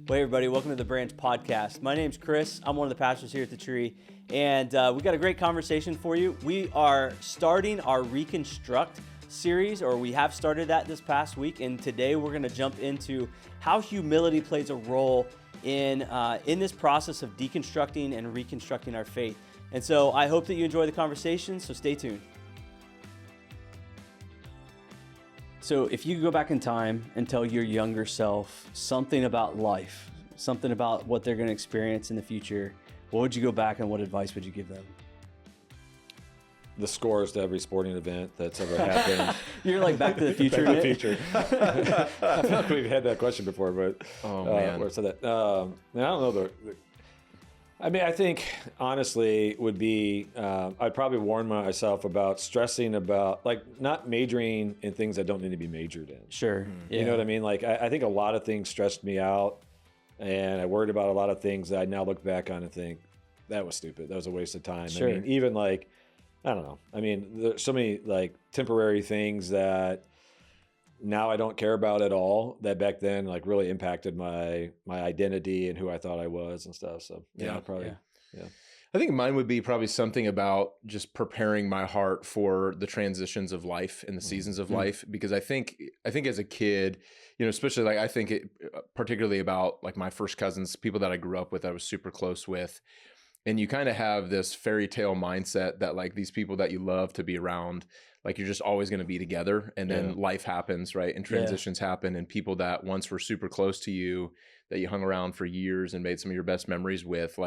Well, hey everybody, welcome to the Branch Podcast. My name's Chris. I'm one of the pastors here at the Tree, and we got a great conversation for you. We are starting our Reconstruct series, or we have started that this past week, and today we're going to jump into how humility plays a role in this process of deconstructing and reconstructing our faith. And so I hope that you enjoy the conversation, so stay tuned. So if you could go back in time and tell your younger self something about life, something about what they're going to experience in the future, what would you go back and what advice would you give them? The scores to every sporting event that's ever happened. You're like Back to the Future. Back to the Future. I feel like we've had that question before, but man. said that. I don't know. I think honestly would be I'd probably warn myself about stressing about not majoring in things that don't need to be majored in. Sure. Yeah. You know what I mean? I think a lot of things stressed me out, and I worried about a lot of things that I now look back on and think that was stupid. That was a waste of time. Sure. I mean, even I don't know. I mean, there's so many temporary things that now I don't care about at all that back then really impacted my identity and who I thought I was and stuff. So yeah. I think mine would be probably something about just preparing my heart for the transitions of life and the seasons of life, because I think as a kid, especially I think it particularly about my first cousins, people that I grew up with, I was super close with. And you kind of have this fairy tale mindset that these people that you love to be around, you're just always going to be together. And then life happens, right? And transitions happen, and people that once were super close to you, that you hung around for years and made some of your best memories with,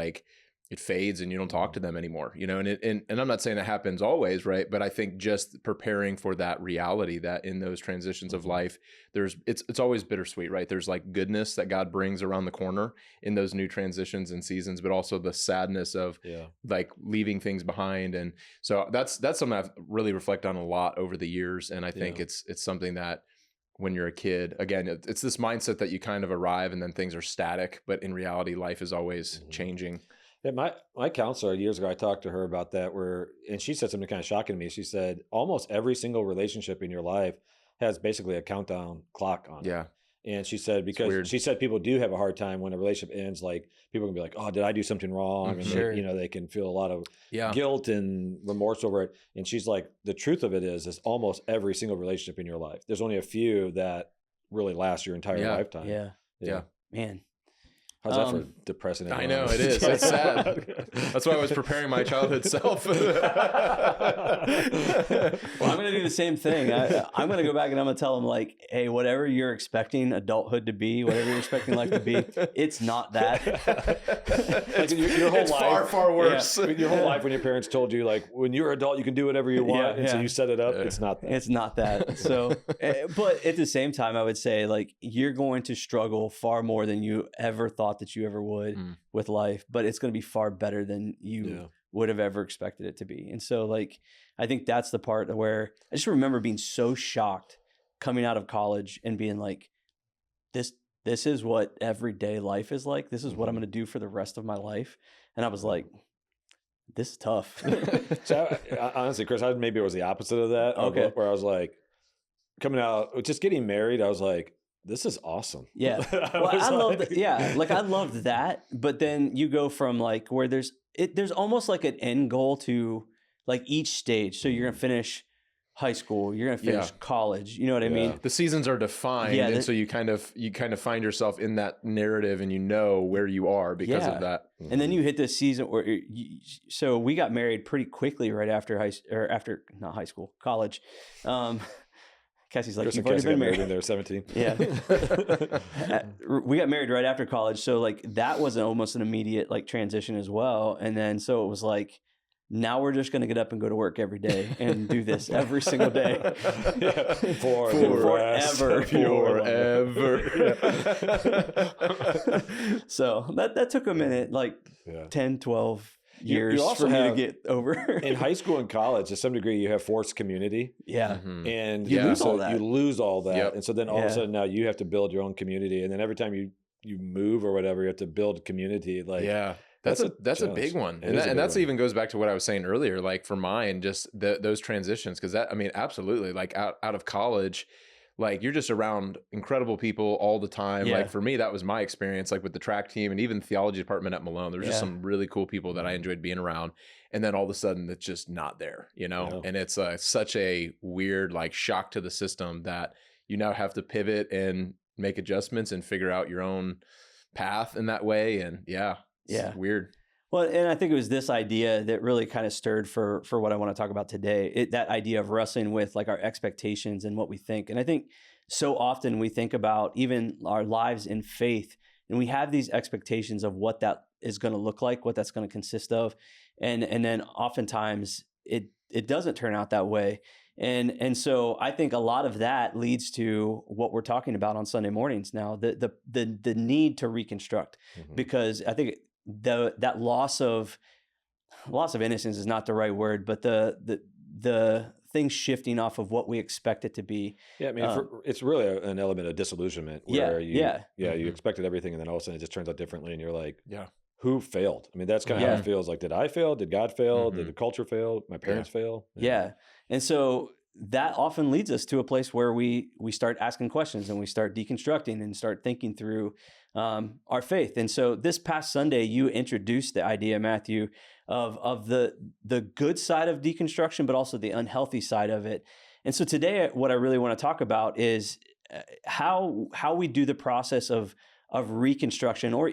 it fades and you don't talk to them anymore, and I'm not saying that happens always, right? But I think just preparing for that reality that in those transitions of life, it's always bittersweet, right? There's goodness that God brings around the corner in those new transitions and seasons, but also the sadness of leaving things behind. And so that's something I've really reflected on a lot over the years. And I think it's something that when you're a kid, again, it's this mindset that you kind of arrive and then things are static, but in reality, life is always changing. Yeah, my counselor years ago, I talked to her about that, and she said something kind of shocking to me. She said almost every single relationship in your life has basically a countdown clock on it. Yeah. And she said, because she said people do have a hard time when a relationship ends, people can be like, oh, did I do something wrong? And sure. they can feel a lot of guilt and remorse over it. And she's like, the truth of it is almost every single relationship in your life. There's only a few that really last your entire lifetime. Yeah. Man. How's that for depressing? I know it is. It's sad. That's why I was preparing my childhood self. Well, I'm going to do the same thing. I'm going to go back and I'm going to tell them hey, whatever you're expecting adulthood to be, whatever you're expecting life to be, it's not that. Your whole it's life, far worse. Yeah, your whole life when your parents told you when you're an adult you can do whatever you want, so you set it up. It's not that. It's not that. So, but at the same time, I would say you're going to struggle far more than you ever thought that you ever would with life, but it's going to be far better than you would have ever expected it to be. And so I think that's the part where I just remember being so shocked coming out of college and being this is what everyday life is like. This is what I'm going to do for the rest of my life. And I was like, this is tough. So honestly, Chris, maybe it was the opposite of that. Okay. Where I was coming out, just getting married, I was like, this is awesome. Yeah. Well, I loved I loved that. But then you go from where there's almost an end goal to each stage. So you're going to finish high school, you're going to finish college. You know what I mean? The seasons are defined. And so you kind of find yourself in that narrative and where you are because of that. And then you hit this season where so we got married pretty quickly right after college. Cassie's Chris you've and already Cassie been got married when they were 17. Yeah. We got married right after college. So that was almost an immediate transition as well. And then, so it was now we're just going to get up and go to work every day and do this every single day. Forever. So that took a minute, 10, 12 years you also for me to get over. In high school and college, to some degree, you have forced community. Yeah. Mm-hmm. And you lose all that. You lose all that. Yep. And so then all of a sudden now you have to build your own community. And then every time you move or whatever, you have to build community. That's a big one. And that's even goes back to what I was saying earlier, for mine, just those transitions. Cause absolutely, out of college, like you're just around incredible people all the time. Yeah. Like for me, that was my experience, like with the track team and even the theology department at Malone. There was just some really cool people that I enjoyed being around. And then all of a sudden it's just not there, you know? And it's such a weird like shock to the system that you now have to pivot and make adjustments and figure out your own path in that way. And it's weird. Well, and I think it was this idea that really kind of stirred for what I want to talk about today. That idea of wrestling with like our expectations and what we think. And I think so often we think about even our lives in faith, and we have these expectations of what that is going to look like, what that's going to consist of. And then oftentimes it doesn't turn out that way. And so I think a lot of that leads to what we're talking about on Sunday mornings now, the need to reconstruct, because I think that loss of innocence is not the right word, but the things shifting off of what we expect it to be. Yeah, I mean, it's really an element of disillusionment where you expected everything, and then all of a sudden it just turns out differently, and you're like, who failed? I mean, that's kind of how it feels. Like, did I fail? Did God fail? Did the culture fail? My parents fail? Yeah. And so that often leads us to a place where we start asking questions and we start deconstructing and start thinking through our faith. And so this past Sunday, you introduced the idea, Matthew, of the good side of deconstruction, but also the unhealthy side of it. And so today, what I really want to talk about is how we do the process of reconstruction, or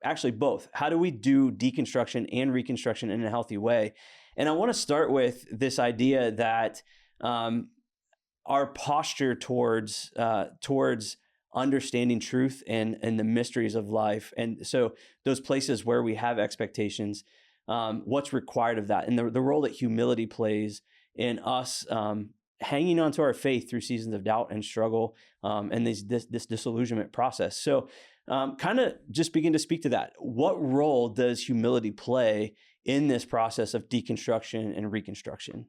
actually both. How do we do deconstruction and reconstruction in a healthy way? And I want to start with this idea that our posture towards understanding truth and the mysteries of life, and so those places where we have expectations, what's required of that, and the role that humility plays in us hanging on to our faith through seasons of doubt and struggle, and this disillusionment process. So kind of just begin to speak to that. What role does humility play in this process of deconstruction and reconstruction?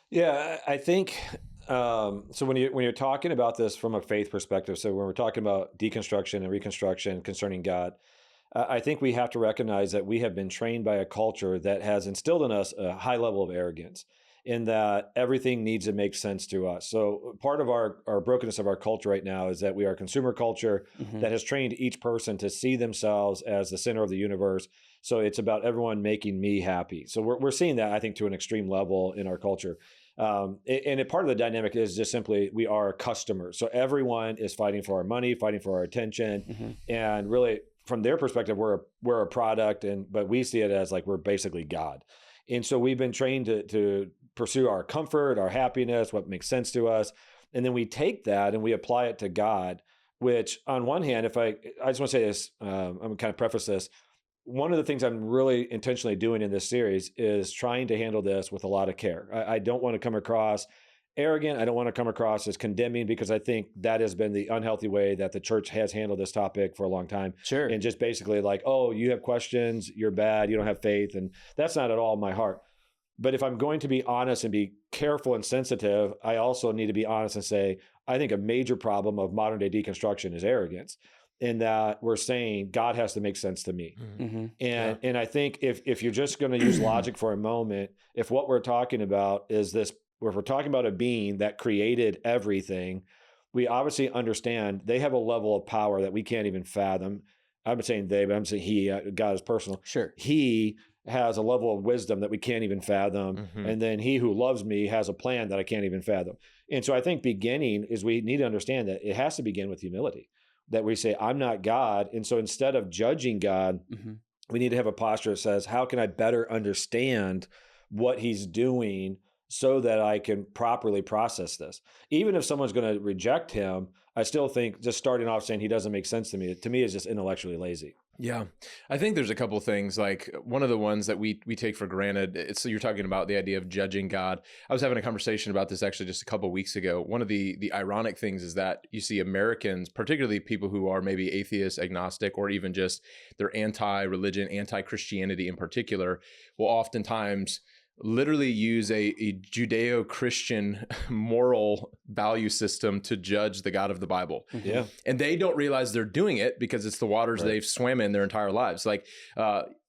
Yeah, I think so. When you're talking about this from a faith perspective, so when we're talking about deconstruction and reconstruction concerning God, I think we have to recognize that we have been trained by a culture that has instilled in us a high level of arrogance, in that everything needs to make sense to us. So part of our brokenness of our culture right now is that we are a consumer culture that has trained each person to see themselves as the center of the universe. So it's about everyone making me happy. So we're seeing that, I think, to an extreme level in our culture. And part of the dynamic is just simply we are customers. So everyone is fighting for our money, fighting for our attention, and really from their perspective, we're a product, but we see it as like we're basically God. And so we've been trained to pursue our comfort, our happiness, what makes sense to us. And then we take that and we apply it to God, which on one hand, I just want to say this, I'm going to kind of preface this. One of the things I'm really intentionally doing in this series is trying to handle this with a lot of care. I don't want to come across arrogant. I don't want to come across as condemning, because I think that has been the unhealthy way that the church has handled this topic for a long time. Sure. And just basically like, oh, you have questions, you're bad, you don't have faith. And that's not at all my heart. But if I'm going to be honest and be careful and sensitive, I also need to be honest and say, I think a major problem of modern day deconstruction is arrogance, in that we're saying God has to make sense to me. And I think if you're just going to use logic for a moment, if what we're talking about is this, if we're talking about a being that created everything, we obviously understand they have a level of power that we can't even fathom. I'm not saying they, but I'm saying he, God is personal. Sure. He has a level of wisdom that we can't even fathom. And then he who loves me has a plan that I can't even fathom. And so I think beginning is we need to understand that it has to begin with humility, that we say, I'm not God. And so instead of judging God, we need to have a posture that says, how can I better understand what he's doing so that I can properly process this? Even if someone's going to reject him, I still think just starting off saying he doesn't make sense to me is just intellectually lazy. Yeah. I think there's a couple of things. Like one of the ones that we take for granted, you're talking about the idea of judging God. I was having a conversation about this actually just a couple of weeks ago. One of the ironic things is that you see Americans, particularly people who are maybe atheist, agnostic, or even just they're anti-religion, anti-Christianity in particular, will oftentimes literally use a Judeo-Christian moral value system to judge the God of the Bible. And they don't realize they're doing it because it's the waters they've swam in their entire lives. Like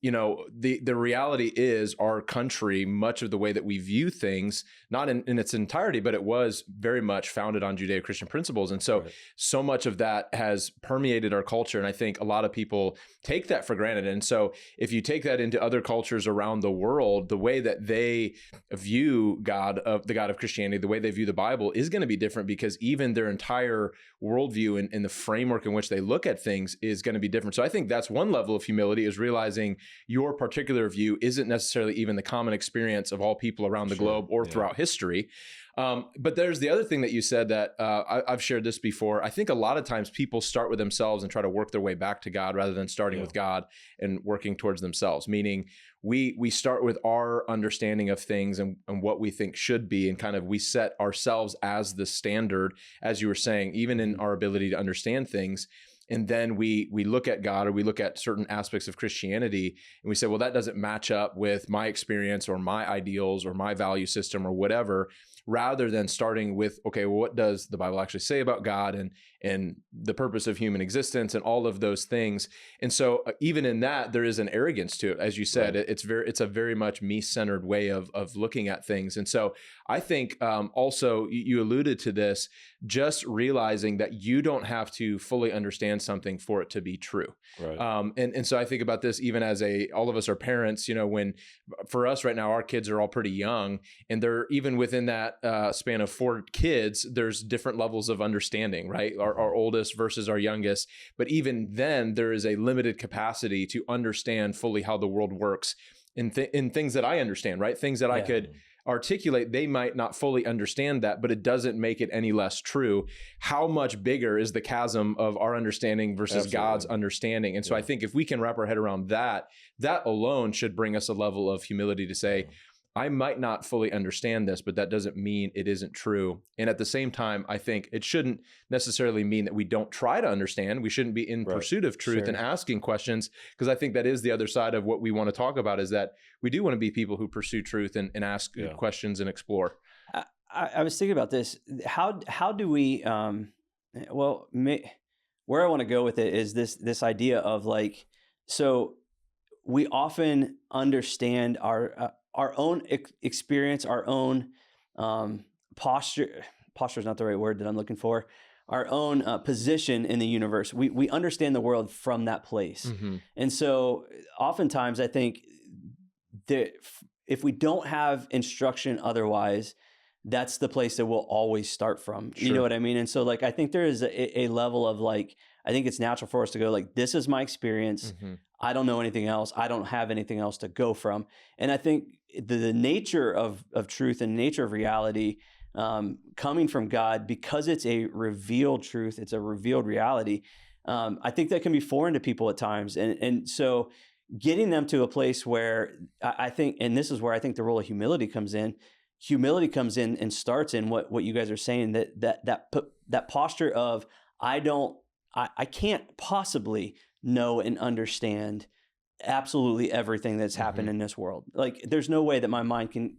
the reality is our country, much of the way that we view things, not in its entirety, but it was very much founded on Judeo-Christian principles. And so much of that has permeated our culture. And I think a lot of people take that for granted. And so if you take that into other cultures around the world, the way that they view the God of Christianity, the way they view the Bible is going to be different, because even their entire worldview and the framework in which they look at things is going to be different. So I think that's one level of humility, is realizing your particular view isn't necessarily even the common experience of all people around the globe or throughout history. But there's the other thing that you said that I've shared this before. I think a lot of times people start with themselves and try to work their way back to God, rather than starting with God and working towards themselves. Meaning we start with our understanding of things and what we think should be, and kind of we set ourselves as the standard, as you were saying, even in our ability to understand things. And then we look at God, or we look at certain aspects of Christianity, and we say, well, that doesn't match up with my experience or my ideals or my value system or whatever, rather than starting with, okay, well, what does the Bible actually say about God and the purpose of human existence and all of those things. And so even in that, there is an arrogance to it. As you said, it's a very much me-centered way of looking at things. And so I think also you alluded to this, just realizing that you don't have to fully understand something for it to be true. Right. And so I think about this even as all of us are parents, when for us right now, our kids are all pretty young, and they're even within that span of 4 kids, there's different levels of understanding, right? Our oldest versus our youngest. But even then, there is a limited capacity to understand fully how the world works in things that I understand, right? Things that I could articulate, they might not fully understand that, but it doesn't make it any less true. How much bigger is the chasm of our understanding versus God's understanding? And so I think if we can wrap our head around that alone should bring us a level of humility to say, I might not fully understand this, but that doesn't mean it isn't true. And at the same time, I think it shouldn't necessarily mean that we don't try to understand. We shouldn't be in pursuit of truth and asking questions, because I think that is the other side of what we want to talk about, is that we do want to be people who pursue truth and ask questions and explore. I was thinking about this. How do we, where I want to go with it is this idea of like, so we often understand our own experience, our own posture is not the right word that I'm looking for, our own position in the universe. We understand the world from that place. Mm-hmm. And so oftentimes I think that if we don't have instruction otherwise, that's the place that we'll always start from. Sure. You know what I mean? And so like, I think there is a level of like, I think it's natural for us to go like, this is my experience. Mm-hmm. I don't know anything else. I don't have anything else to go from. And I think the nature of truth and nature of reality coming from God, because it's a revealed truth, it's a revealed reality, I think that can be foreign to people at times. And so getting them to a place where I think, and this is where I think the role of humility comes in. Humility comes in and starts in what you guys are saying, that posture of, I can't possibly know and understand absolutely everything that's happened in this world. Like, there's no way that my mind can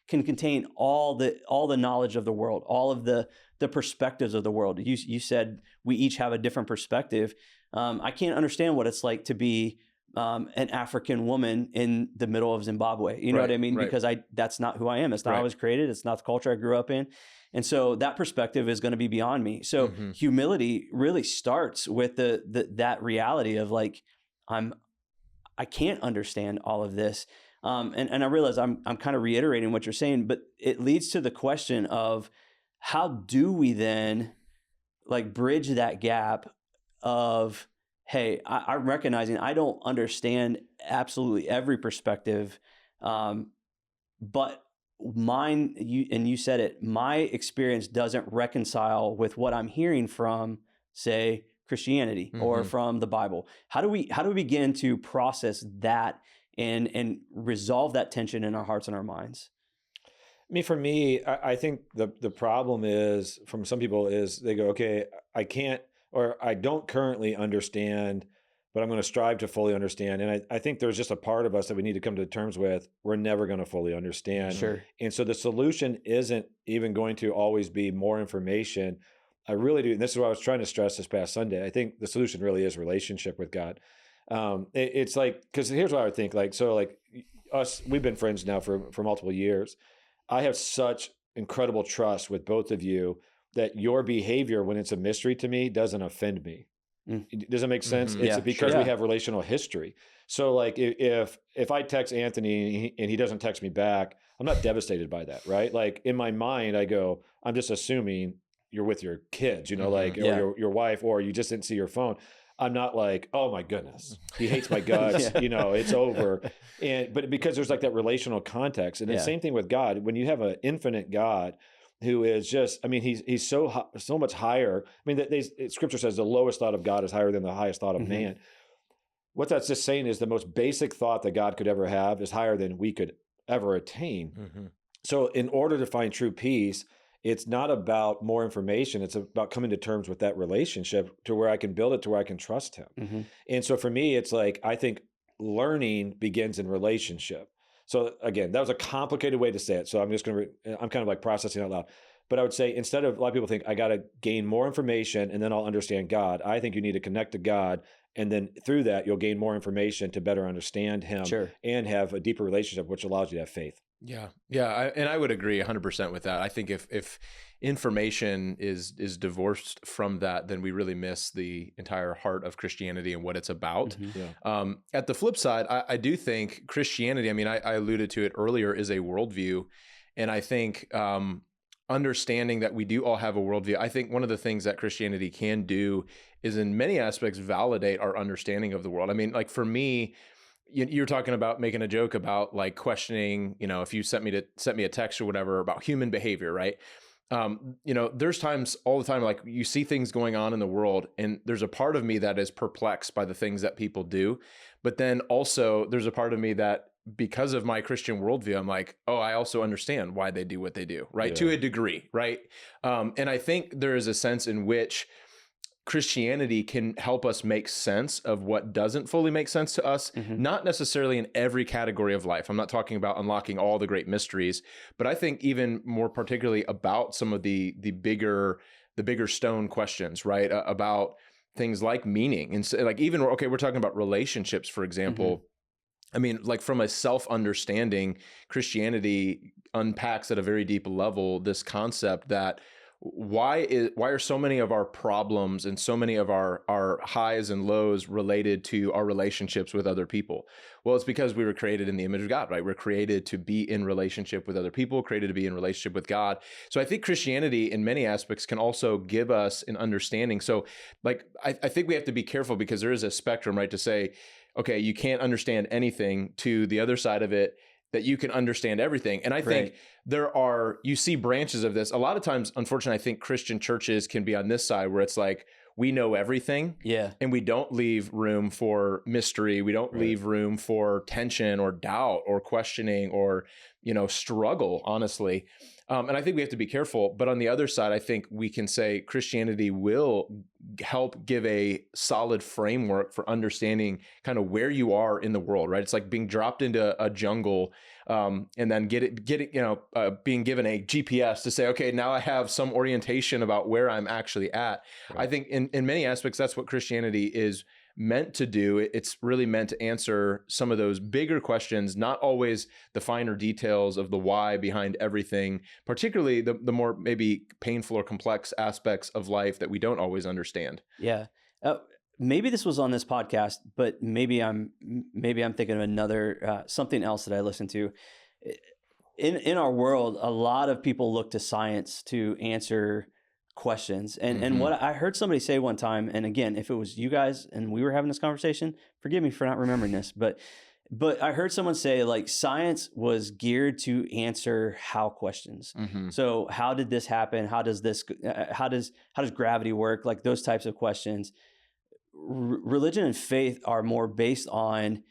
contain all the knowledge of the world, all of the perspectives of the world. You said we each have a different perspective. I can't understand what it's like to be an African woman in the middle of Zimbabwe. You know what I mean? Right. Because that's not who I am. It's not how I was created. It's not the culture I grew up in. And so that perspective is going to be beyond me. So humility really starts with that reality of like, I can't understand all of this. And I realize I'm kind of reiterating what you're saying, but it leads to the question of, how do we then like bridge that gap of, hey, I'm recognizing I don't understand absolutely every perspective, but you said it, my experience doesn't reconcile with what I'm hearing from, say, Christianity or from the Bible. How do we begin to process that and resolve that tension in our hearts and our minds? I mean, for me, I think the problem is, from some people, is they go, okay, I can't, or I don't currently understand, but I'm going to strive to fully understand. And I think there's just a part of us that we need to come to terms with. We're never going to fully understand. Sure. And so the solution isn't even going to always be more information. I really do. And this is what I was trying to stress this past Sunday. I think the solution really is relationship with God. It's like, because here's what I would think, like, so like us, we've been friends now for multiple years. I have such incredible trust with both of you that your behavior, when it's a mystery to me, doesn't offend me. Does it make sense? It's because we have relational history. So like if I text Anthony and he doesn't text me back, I'm not devastated by that, right? Like in my mind, I go, I'm just assuming you're with your kids, you know, like or your wife, or you just didn't see your phone. I'm not like, oh my goodness, he hates my guts, you know, it's over. But because there's like that relational context, and the same thing with God. When you have an infinite God who is just, I mean, he's so much higher. I mean, Scripture says the lowest thought of God is higher than the highest thought of man. What that's just saying is the most basic thought that God could ever have is higher than we could ever attain. So in order to find true peace, it's not about more information. It's about coming to terms with that relationship to where I can build it, to where I can trust him. And so for me, it's like, I think learning begins in relationship. So again, that was a complicated way to say it. So I'm kind of like processing out loud. But I would say, instead of, a lot of people think I got to gain more information and then I'll understand God. I think you need to connect to God. And then through that, you'll gain more information to better understand him and have a deeper relationship, which allows you to have faith. Yeah. And I would agree 100% with that. I think if information is divorced from that, then we really miss the entire heart of Christianity and what it's about. At the flip side, I do think Christianity, I mean, I alluded to it earlier, is a worldview. And I think understanding that we do all have a worldview, I think one of the things that Christianity can do is in many aspects validate our understanding of the world. I mean, like for me, you're talking about making a joke about like questioning, you know, if you sent me a text or whatever about human behavior, right? You know, there's times all the time, like you see things going on in the world and there's a part of me that is perplexed by the things that people do. But then also there's a part of me that, because of my Christian worldview, I'm like, oh, I also understand why they do what they do, right? To a degree, right? And I think there is a sense in which Christianity can help us make sense of what doesn't fully make sense to us, not necessarily in every category of life. I'm not talking about unlocking all the great mysteries, but I think even more particularly about some of the bigger stone questions, right? About things like meaning. And so, like, even, okay, we're talking about relationships, for example. I mean, like from a self-understanding, Christianity unpacks at a very deep level this concept that why are so many of our problems and so many of our highs and lows related to our relationships with other people? Well, it's because we were created in the image of God, right? We're created to be in relationship with other people, created to be in relationship with God. So I think Christianity in many aspects can also give us an understanding. So like, I think we have to be careful, because there is a spectrum, right? To say, okay, you can't understand anything, to the other side of it, that you can understand everything. And I think you see branches of this. A lot of times, unfortunately, I think Christian churches can be on this side where it's like, we know everything. And we don't leave room for mystery. We don't leave room for tension or doubt or questioning or, you know, struggle, honestly. And I think we have to be careful. But on the other side, I think we can say Christianity will help give a solid framework for understanding kind of where you are in the world, right? It's like being dropped into a jungle and then being given a GPS to say, okay, now I have some orientation about where I'm actually at. I think in many aspects, that's what Christianity is meant to do. It's really meant to answer some of those bigger questions, not always the finer details of the why behind everything, particularly the more maybe painful or complex aspects of life that we don't always understand. Maybe this was on this podcast, but maybe I'm thinking of another something else that I listened to. In our world, a lot of people look to science to answer questions. And what I heard somebody say one time, and again, if it was you guys and we were having this conversation, forgive me for not remembering this, but I heard someone say, like, science was geared to answer how questions. So how did this happen? How does gravity work? Like those types of questions. Religion and faith are more based on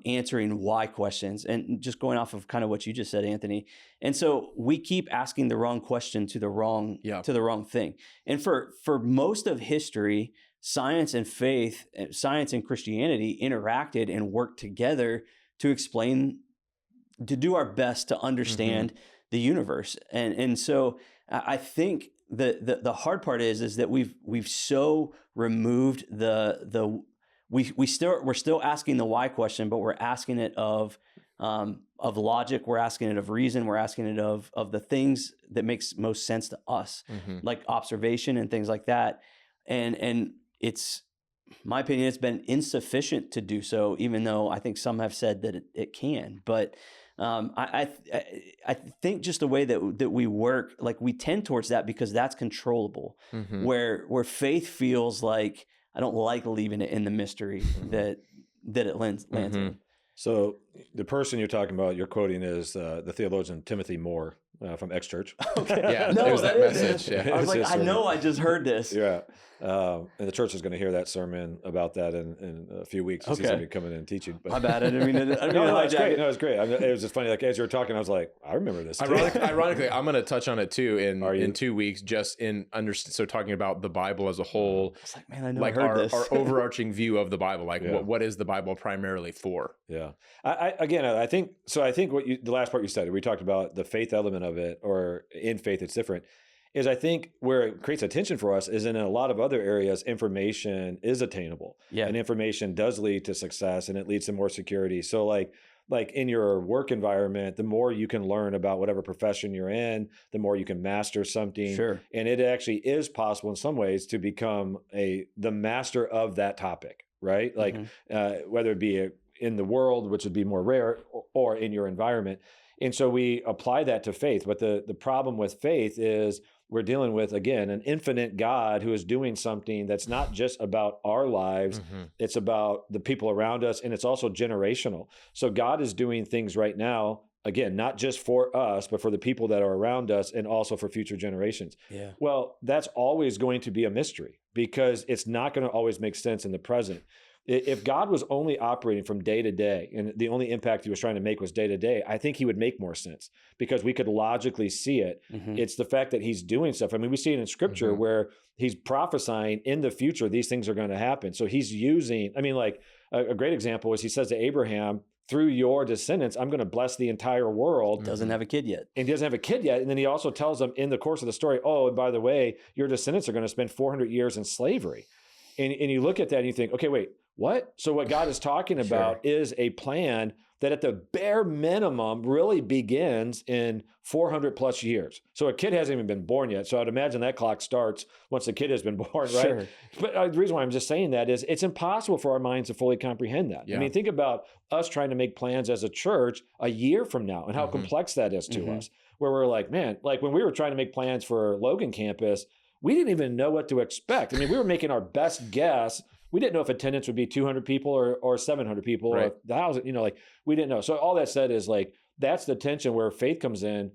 answering why questions, and just going off of kind of what you just said, Anthony. And so we keep asking the wrong question to the wrong thing. And for most of history, science and faith, science and Christianity interacted and worked together to do our best to understand the universe. And so I think the hard part is that we've so removed we're still asking the why question, but we're asking it of logic, we're asking it of reason, we're asking it of the things that makes most sense to us, like observation and things like that. And it's, my opinion, it's been insufficient to do so, even though I think some have said that it can. But I think just the way that we work, like we tend towards that because that's controllable. Where faith feels like I don't like leaving it in the mystery that it lands in. So the person you're talking about, you're quoting is the theologian Timothy Moore from X-Church. Okay. Yeah, no, there's that message. Yeah. I was like, I know I just heard this. Yeah. And the church is going to hear that sermon about that in a few weeks. He's going to be coming in and teaching. But... My bad. I didn't mean to. No, it's great. No, it's great. It was just funny. Like as you were talking, I was like, I remember this. Ironically, I'm going to touch on it too in 2 weeks. Just so talking about the Bible as a whole. It's like, man, I know like I heard this. Our overarching view of the Bible. Like, what is the Bible primarily for? Yeah. I think what the last part you said, we talked about the faith element of it, or in faith it's different, is I think where it creates a tension for us is in a lot of other areas, information is attainable. Yeah. And information does lead to success and it leads to more security. So like in your work environment, the more you can learn about whatever profession you're in, the more you can master something. Sure. And it actually is possible in some ways to become the master of that topic, right? Like whether it be in the world, which would be more rare, or in your environment. And so we apply that to faith. But the problem with faith is we're dealing with, again, an infinite God who is doing something that's not just about our lives. It's about the people around us, and it's also generational. So God is doing things right now, again, not just for us, but for the people that are around us and also for future generations. Yeah. Well, that's always going to be a mystery because it's not going to always make sense in the present. If God was only operating from day to day and the only impact he was trying to make was day to day, I think he would make more sense because we could logically see it. It's the fact that he's doing stuff. I mean, we see it in scripture where he's prophesying in the future, these things are going to happen. So he's using, I mean, like a great example is he says to Abraham, through your descendants, I'm going to bless the entire world. Doesn't have a kid yet. And he doesn't have a kid yet. And then he also tells them in the course of the story, oh, and by the way, your descendants are going to spend 400 years in slavery. And you look at that and you think, okay, wait, what? So what God is talking about is a plan that at the bare minimum really begins in 400 plus years. So a kid hasn't even been born yet. So I'd imagine that clock starts once the kid has been born, right? Sure. But the reason why I'm just saying that is it's impossible for our minds to fully comprehend that. Yeah. I mean, think about us trying to make plans as a church a year from now and how complex that is to us, where we're like, man, like when we were trying to make plans for Logan campus, we didn't even know what to expect. I mean, we were making our best guess. We didn't know if attendance would be 200 people or 700 people or 1,000, like we didn't know. So all that said is like, that's the tension where faith comes in,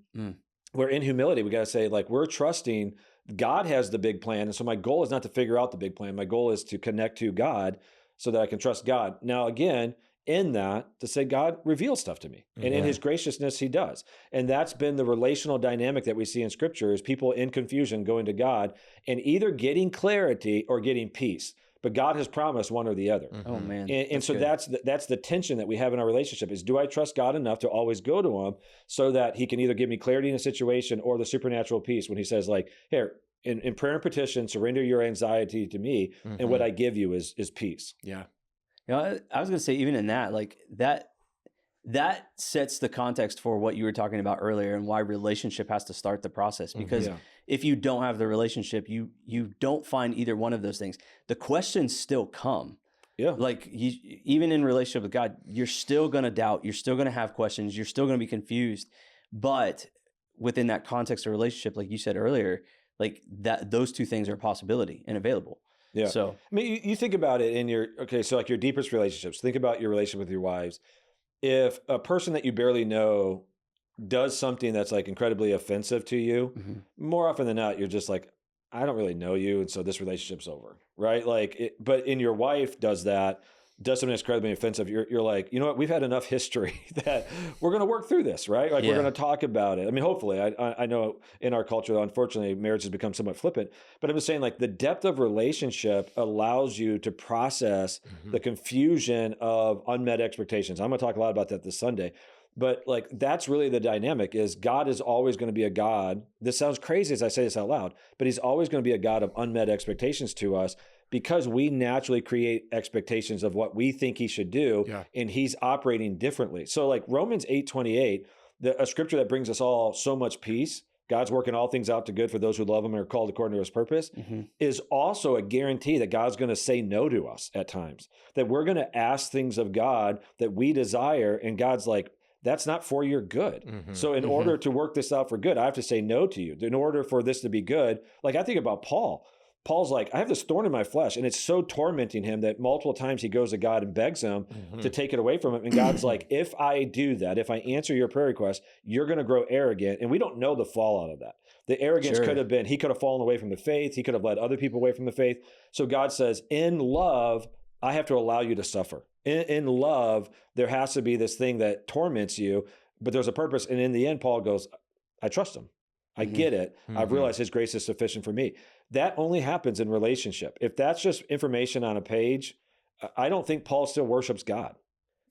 where in humility, we got to say like, we're trusting God has the big plan. And so my goal is not to figure out the big plan. My goal is to connect to God so that I can trust God. Now, again, in that to say, God reveals stuff to me. And in his graciousness, he does. And that's been the relational dynamic that we see in scripture is people in confusion going to God and either getting clarity or getting peace. But God has promised one or the other. Oh man! And so that's the tension that we have in our relationship is, do I trust God enough to always go to him so that he can either give me clarity in a situation or the supernatural peace when he says like, here, in prayer and petition, surrender your anxiety to me, and what I give you is peace. Yeah. I was going to say, even in that, like that sets the context for what you were talking about earlier and why relationship has to start the process. Because if you don't have the relationship, you don't find either one of those things. The questions still come. Yeah. Like even in relationship with God, you're still going to doubt. You're still going to have questions. You're still going to be confused. But within that context of relationship, like you said earlier, like those two things are a possibility and available. Yeah. So I mean, you think about it in so like your deepest relationships, think about your relationship with your wives. If a person that you barely know does something that's like incredibly offensive to you, more often than not, you're just like, I don't really know you. And so this relationship's over, right? Like, but in your wife does something that's incredibly offensive. You're like, you know what? We've had enough history that we're going to work through this, right? Like we're going to talk about it. I mean, hopefully I know in our culture, unfortunately, marriage has become somewhat flippant, but I'm just saying like the depth of relationship allows you to process the confusion of unmet expectations. I'm going to talk a lot about that this Sunday. But like, that's really the dynamic is God is always going to be a God. This sounds crazy as I say this out loud, but he's always going to be a God of unmet expectations to us. because we naturally create expectations of what we think he should do, and he's operating differently. So like Romans 8:28, a scripture that brings us all so much peace, God's working all things out to good for those who love him and are called according to his purpose, is also a guarantee that God's going to say no to us at times, that we're going to ask things of God that we desire, and God's like, that's not for your good. So in order to work this out for good, I have to say no to you. In order for this to be good, like I think about Paul. Paul's like, I have this thorn in my flesh, and it's so tormenting him that multiple times he goes to God and begs him to take it away from him. And God's like, if I do that, if I answer your prayer request, you're going to grow arrogant. And we don't know the fallout of that. The arrogance could have been, he could have fallen away from the faith. He could have led other people away from the faith. So God says, in love, I have to allow you to suffer. In love, there has to be this thing that torments you, but there's a purpose. And in the end, Paul goes, I trust him. I get it. I've realized his grace is sufficient for me. That only happens in relationship. If that's just information on a page, I don't think Paul still worships God,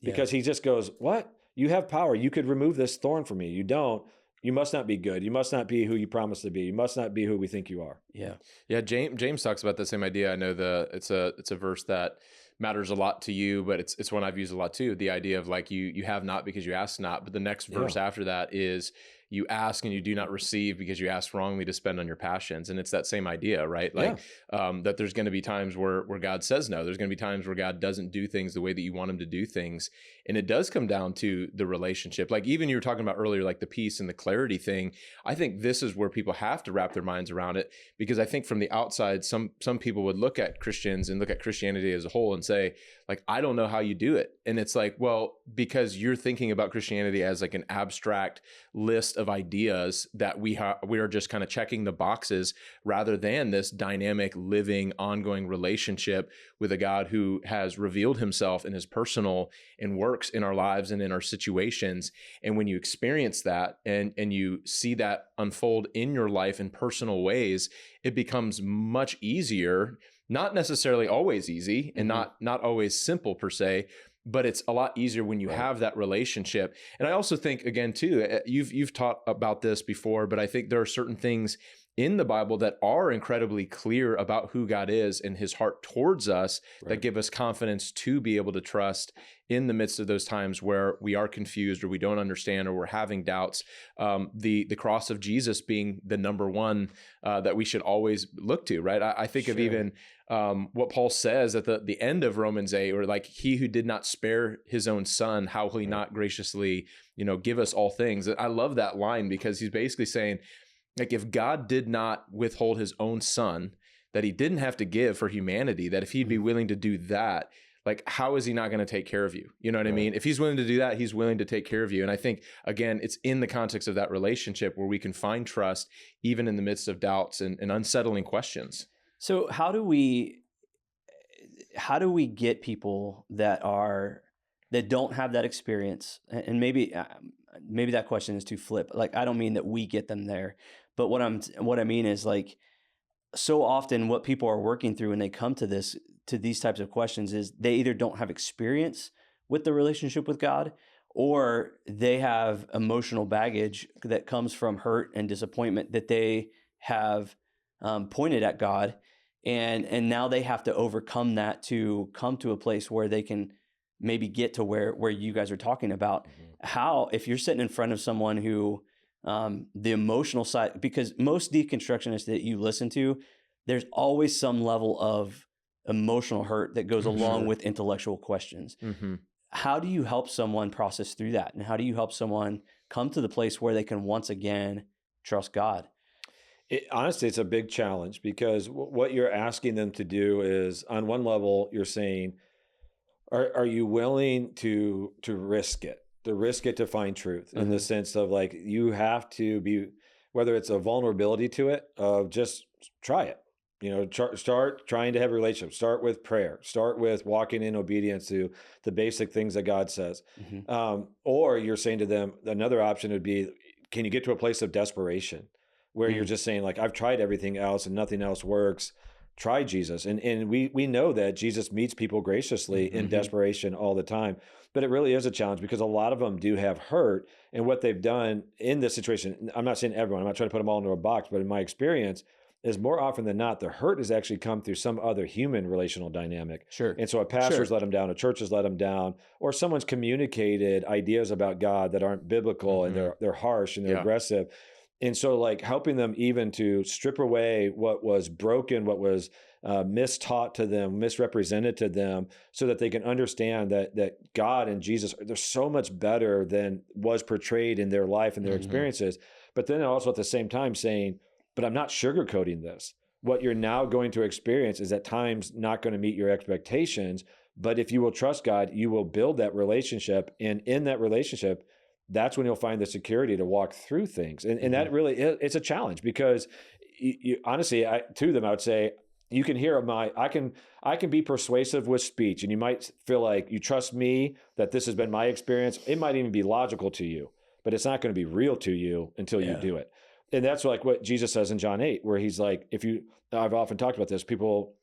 because he just goes, what? You have power. You could remove this thorn from me. You don't. You must not be good. You must not be who you promise to be. You must not be who we think you are. Yeah. James talks about the same idea. I know it's a verse that matters a lot to you, but it's one I've used a lot too. The idea of like you have not because you ask not, but the next verse after that is you ask and you do not receive because you ask wrongly to spend on your passions. And it's that same idea, right? Like that there's going to be times where God says no. There's going to be times where God doesn't do things the way that you want him to do things. And it does come down to the relationship. Like even you were talking about earlier, like the peace and the clarity thing. I think this is where people have to wrap their minds around it, because I think from the outside, some people would look at Christians and look at Christianity as a whole and say, like, I don't know how you do it. And it's like, well, because you're thinking about Christianity as like an abstract list of ideas that we are just kind of checking the boxes, rather than this dynamic, living, ongoing relationship with a God who has revealed himself in his personal and works in our lives and in our situations. And when you experience that and you see that unfold in your life in personal ways, it becomes much easier. Not necessarily always easy and not always simple per se, but it's a lot easier when you have that relationship. And I also think, again, too, you've taught about this before, but I think there are certain things in the Bible that are incredibly clear about who God is and his heart towards us that give us confidence to be able to trust in the midst of those times where we are confused or we don't understand or we're having doubts. The cross of Jesus being the number one that we should always look to, right? I think of even what Paul says at the end of Romans 8, or like, he who did not spare his own son, how will he not graciously, give us all things? I love that line, because he's basically saying, like, if God did not withhold his own son that he didn't have to give for humanity, that if he'd be willing to do that, like, how is he not going to take care of you? You know what I mean? If he's willing to do that, he's willing to take care of you. And I think, again, it's in the context of that relationship where we can find trust, even in the midst of doubts and unsettling questions. So how do we get people that don't have that experience? And maybe that question is too flip. Like, I don't mean that we get them there, but what I mean is, like, so often what people are working through when they come to these types of questions is they either don't have experience with the relationship with God, or they have emotional baggage that comes from hurt and disappointment that they have pointed at God. And now they have to overcome that to come to a place where they can maybe get to where you guys are talking about. How, if you're sitting in front of someone who the emotional side, because most deconstructionists that you listen to, there's always some level of emotional hurt that goes along with intellectual questions. How do you help someone process through that? And how do you help someone come to the place where they can once again trust God? Honestly, it's a big challenge, because what you're asking them to do is, on one level, you're saying, are you willing to risk it? To risk it to find truth, in the sense of, like, you have to be, whether it's a vulnerability to it, of just try it. Start trying to have a relationship. Start with prayer. Start with walking in obedience to the basic things that God says. Or you're saying to them, another option would be, can you get to a place of desperation where you're just saying, like, I've tried everything else and nothing else works. Try Jesus. And we know that Jesus meets people graciously in desperation all the time. But it really is a challenge, because a lot of them do have hurt. And what they've done in this situation, I'm not saying everyone, I'm not trying to put them all into a box, but in my experience, is more often than not, the hurt has actually come through some other human relational dynamic. Sure. And so a pastor's let them down, a church has let them down, or someone's communicated ideas about God that aren't biblical and they're harsh and they're aggressive. And so like helping them even to strip away what was broken, what was mistaught to them, misrepresented to them, so that they can understand that God and Jesus, they're so much better than was portrayed in their life and their experiences. But then also at the same time saying, but I'm not sugarcoating this. What you're now going to experience is at times not going to meet your expectations, but if you will trust God, you will build that relationship. And in that relationship, that's when you'll find the security to walk through things. And that really is, it's a challenge because you honestly, to them, I would say, you can hear I can be persuasive with speech, and you might feel like you trust me that this has been my experience. It might even be logical to you, but it's not going to be real to you until you do it. And that's like what Jesus says in John 8, where he's like, I've often talked about this, people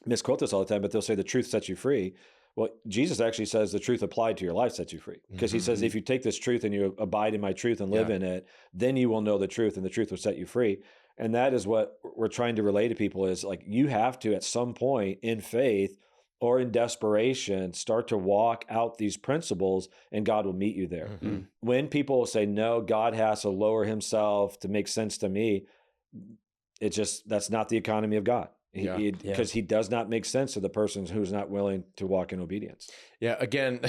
misquote this all the time, but they'll say the truth sets you free. Well, Jesus actually says the truth applied to your life sets you free, because he says, if you take this truth and you abide in my truth and live in it, then you will know the truth and the truth will set you free. And that is what we're trying to relay to people is like, you have to, at some point in faith or in desperation, start to walk out these principles and God will meet you there. When people say, no, God has to lower himself to make sense to me, that's not the economy of God. Because he does not make sense to the person who's not willing to walk in obedience. Yeah. Again,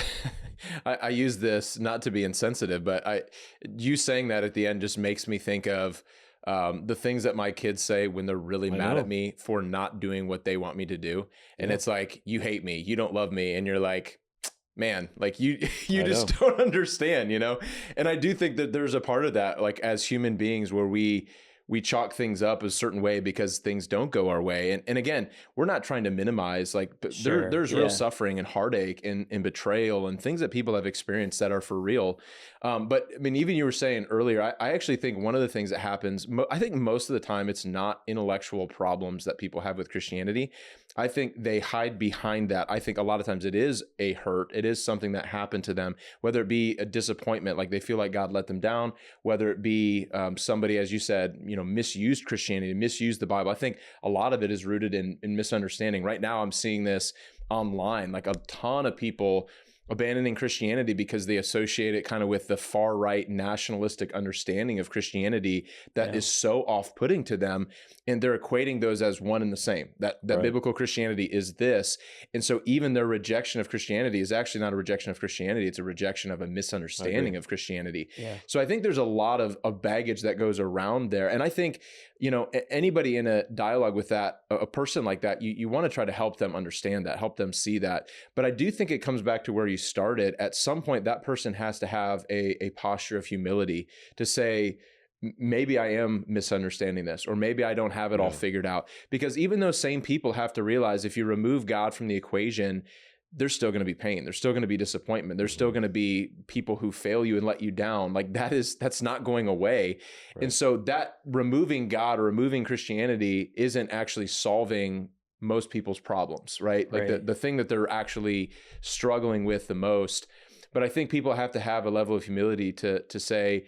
I use this not to be insensitive, but you saying that at the end just makes me think of the things that my kids say when they're really mad at me for not doing what they want me to do. And it's like, you hate me, you don't love me. And you're like, man, like you just don't understand, you know? And I do think that there's a part of that, like as human beings, where we chalk things up a certain way because things don't go our way. And again, we're not trying to minimize, like there's real suffering and heartache and betrayal and things that people have experienced that are for real. But I mean, even you were saying earlier, I actually think one of the things that happens, I think most of the time it's not intellectual problems that people have with Christianity. I think they hide behind that. I think a lot of times it is a hurt. It is something that happened to them, whether it be a disappointment, like they feel like God let them down, whether it be somebody, as you said, misused Christianity, misused the Bible. I think a lot of it is rooted in misunderstanding. Right now, I'm seeing this online, like a ton of people abandoning Christianity because they associate it kind of with the far right nationalistic understanding of Christianity that is so off-putting to them. And they're equating those as one and the same, that biblical Christianity is this. And so even their rejection of Christianity is actually not a rejection of Christianity. It's a rejection of a misunderstanding of Christianity. Yeah. So I think there's a lot of baggage that goes around there. And I think, anybody in a dialogue with that, a person like that, you want to try to help them understand that, help them see that. But I do think it comes back to where you started. At some point, that person has to have a posture of humility to say, maybe I am misunderstanding this, or maybe I don't have it all figured out. Because even those same people have to realize if you remove God from the equation, there's still going to be pain. There's still going to be disappointment. There's still going to be people who fail you and let you down. Like that's not going away. Right. And so that removing God or removing Christianity isn't actually solving most people's problems, right? Like the thing that they're actually struggling with the most. But I think people have to have a level of humility to say,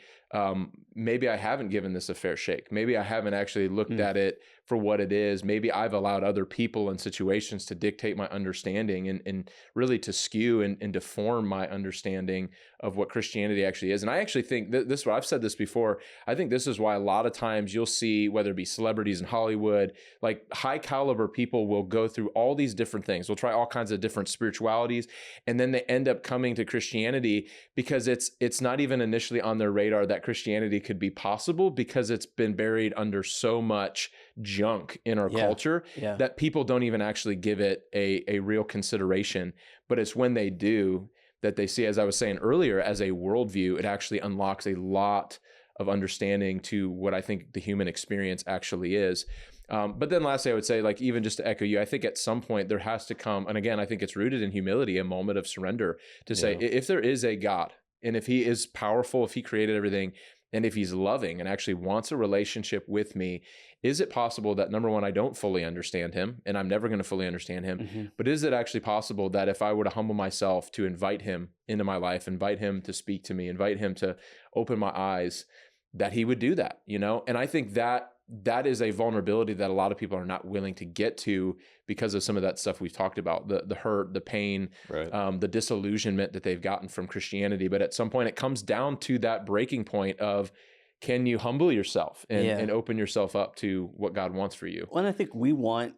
maybe I haven't given this a fair shake. Maybe I haven't actually looked at it for what it is. Maybe I've allowed other people and situations to dictate my understanding and really to skew and deform my understanding of what Christianity actually is. And I actually think this, I've said this before, I think this is why a lot of times you'll see, whether it be celebrities in Hollywood, like high caliber people will go through all these different things. They'll try all kinds of different spiritualities, and then they end up coming to Christianity because it's not even initially on their radar that Christianity could be possible, because it's been buried under so much junk in our culture that people don't even actually give it a real consideration. But it's when they do that they see, as I was saying earlier, as a worldview, it actually unlocks a lot of understanding to what I think the human experience actually is. But then lastly, I would say, like, even just to echo you, I think at some point there has to come, and again, I think it's rooted in humility, a moment of surrender to say, if there is a God, and if he is powerful, if he created everything, and if he's loving and actually wants a relationship with me, is it possible that, number one, I don't fully understand him, and I'm never going to fully understand him, but is it actually possible that if I were to humble myself to invite him into my life, invite him to speak to me, invite him to open my eyes, that he would do that, And I think that that is a vulnerability that a lot of people are not willing to get to because of some of that stuff we've talked about, the hurt, the pain, right. The disillusionment that they've gotten from Christianity. But at some point it comes down to that breaking point of, can you humble yourself and open yourself up to what God wants for you? Well, and I think we want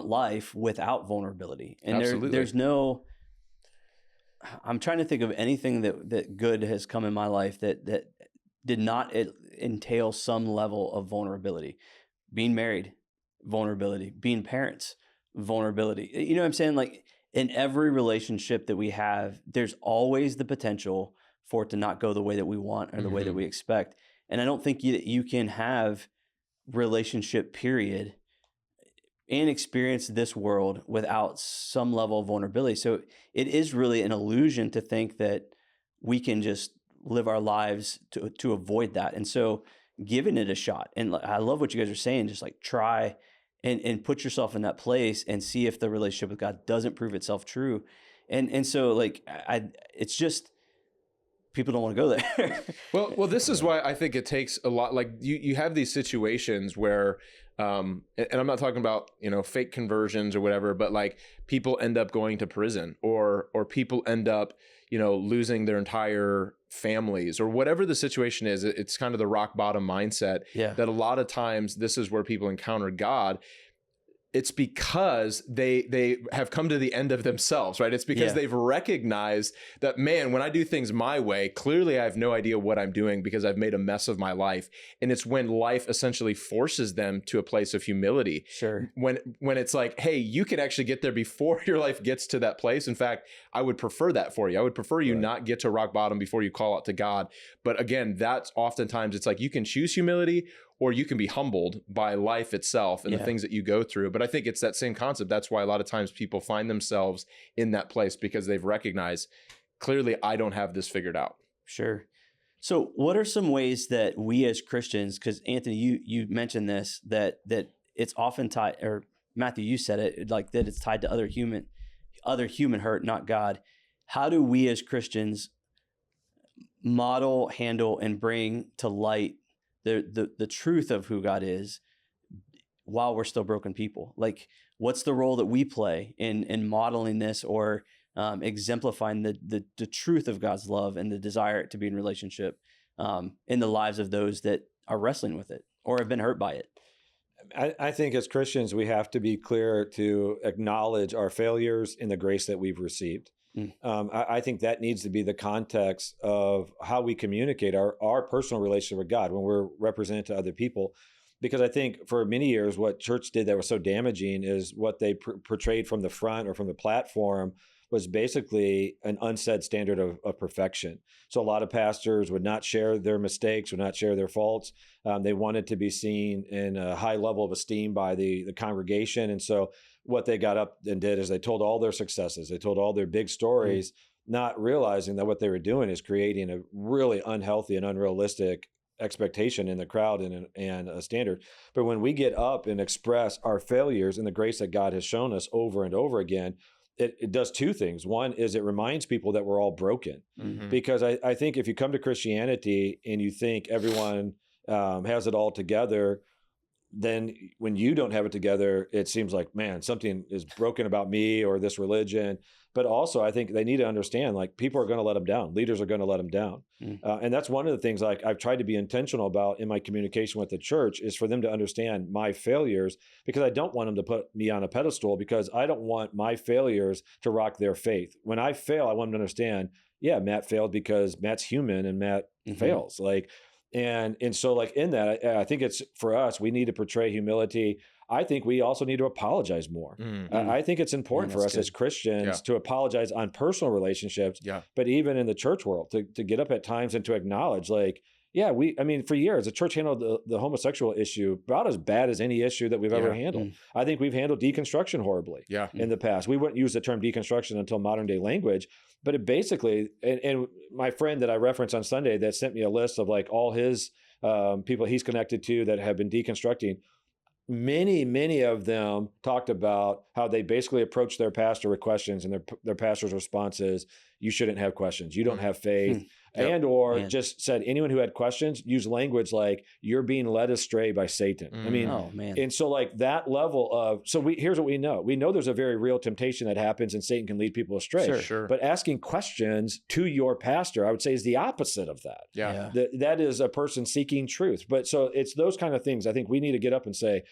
life without vulnerability. And there's no, I'm trying to think of anything that good has come in my life that did not entail some level of vulnerability. Being married, vulnerability. Being parents, vulnerability. You know what I'm saying? Like, in every relationship that we have, there's always the potential for it to not go the way that we want or the way that we expect. And I don't think you can have relationship period and experience this world without some level of vulnerability. So it is really an illusion to think that we can just live our lives to avoid that. And so giving it a shot, and I love what you guys are saying, just like try and put yourself in that place and see if the relationship with God doesn't prove itself true. And so like it's just, people don't want to go there. Well, this is why I think it takes a lot. Like you have these situations where, and I'm not talking about, fake conversions or whatever, but like people end up going to prison or people end up, losing their entire families or whatever the situation is. It's kind of the rock bottom mindset that a lot of times this is where people encounter God. It's because they have come to the end of themselves, right? It's because they've recognized that, man, when I do things my way, clearly I have no idea what I'm doing because I've made a mess of my life. And it's when life essentially forces them to a place of humility. Sure. When it's like, hey, you can actually get there before your life gets to that place. In fact, I would prefer that for you. I would prefer you not get to rock bottom before you call out to God. But again, that's oftentimes, it's like you can choose humility or you can be humbled by life itself and the things that you go through. But I think it's that same concept. That's why a lot of times people find themselves in that place because they've recognized, clearly, I don't have this figured out. Sure. So what are some ways that we as Christians, because Anthony, you mentioned this, that it's often tied, or Matthew, you said it, like that it's tied to other human hurt, not God. How do we as Christians model, handle, and bring to light the truth of who God is while we're still broken people? Like, what's the role that we play in modeling this or exemplifying the truth of God's love and the desire to be in relationship in the lives of those that are wrestling with it or have been hurt by it? I think as Christians, we have to be clear to acknowledge our failures in the grace that we've received. I think that needs to be the context of how we communicate our personal relationship with God when we're represented to other people. Because I think for many years, what church did that was so damaging is what they portrayed from the front or from the platform was basically an unsaid standard of perfection. So a lot of pastors would not share their mistakes, would not share their faults. They wanted to be seen in a high level of esteem by the congregation. And so what they got up and did is they told all their successes. They told all their big stories, not realizing that what they were doing is creating a really unhealthy and unrealistic expectation in the crowd and a standard. But when we get up and express our failures and the grace that God has shown us over and over again, it does two things. One is it reminds people that we're all broken. Because I think if you come to Christianity and you think everyone has it all together, then when you don't have it together, it seems like, man, something is broken about me or this religion. But also, I think they need to understand, like, people are going to let them down. Leaders are going to let them down. And that's one of the things, like, I've tried to be intentional about in my communication with the church is for them to understand my failures, because I don't want them to put me on a pedestal, because I don't want my failures to rock their faith. When I fail, I want them to understand, yeah, Matt failed because Matt's human and Matt fails. And so like in that, I think it's for us, we need to portray humility. I think we also need to apologize more. I think it's important for us as Christians to apologize on personal relationships, but even in the church world, to get up at times and to acknowledge, like, for years, the church handled the homosexual issue about as bad as any issue that we've ever handled. I think we've handled deconstruction horribly in the past. We wouldn't use the term deconstruction until modern day language, but it basically, and my friend that I referenced on Sunday that sent me a list of like all his people he's connected to that have been deconstructing, many of them talked about how they basically approached their pastor with questions, and their pastor's response is, you shouldn't have questions. You don't have faith. and or just said anyone who had questions use language like you're being led astray by Satan. I mean, and so like that level of, so here's what we know there's a very real temptation that happens and Satan can lead people astray. Sure. But asking questions to your pastor, I would say, is the opposite of that. That is a person seeking truth. But so it's those kind of things. I think we need to get up and say,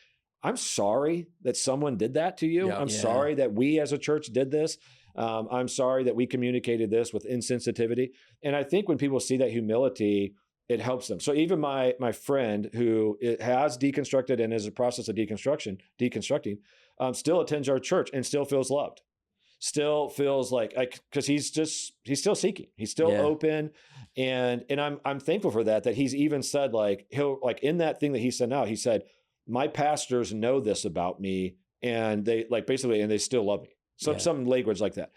I'm sorry that someone did that to you. I'm sorry that we as a church did this. I'm sorry that we communicated this with insensitivity. And I think when people see that humility, it helps them. So even my friend who has deconstructed and is in the process of deconstructing, still attends our church and still feels loved. Still feels like, because he's still seeking. He's still open. And I'm thankful for that he's even said like, he'll like in that thing that he sent out, he said, my pastors know this about me and they like basically, and they still love me. Some language like that.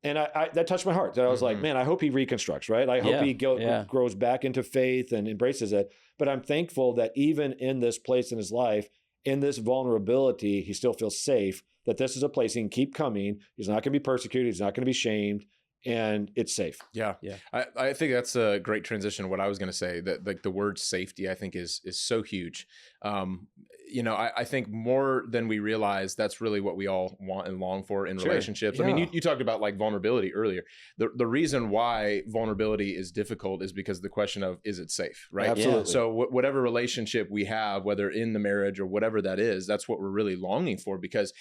And I that touched my heart. That I was like, man, I hope he reconstructs, right? I hope he grows back into faith and embraces it. But I'm thankful that even in this place in his life, in this vulnerability, he still feels safe, that this is a place he can keep coming. He's not going to be persecuted. He's not going to be shamed. And it's safe. Yeah. I think that's a great transition. What I was going to say, that like the word safety, I think is so huge. I think more than we realize, that's really what we all want and long for in relationships. I mean, you talked about like vulnerability earlier. The reason why vulnerability is difficult is because the question of, is it safe? Right. Absolutely. So whatever relationship we have, whether in the marriage or whatever that is, that's what we're really longing for, because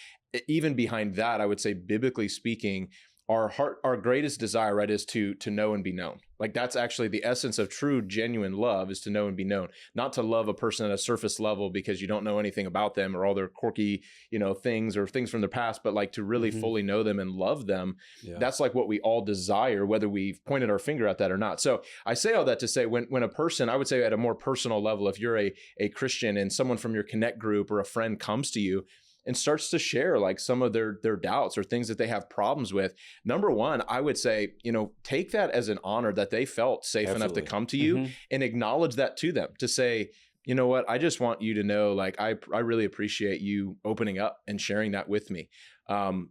even behind that, I would say, biblically speaking, our greatest desire, right, is to know and be known. Like that's actually the essence of true, genuine love, is to know and be known. Not to love a person at a surface level because you don't know anything about them or all their quirky, things or things from their past, but like to really fully know them and love them. Yeah. That's like what we all desire, whether we've pointed our finger at that or not. So I say all that to say, when a person, I would say at a more personal level, if you're a Christian and someone from your Connect group or a friend comes to you and starts to share like some of their doubts or things that they have problems with, number one, I would say, take that as an honor that they felt safe enough to come to you and acknowledge that to them, to say, you know what, I just want you to know, like, I really appreciate you opening up and sharing that with me.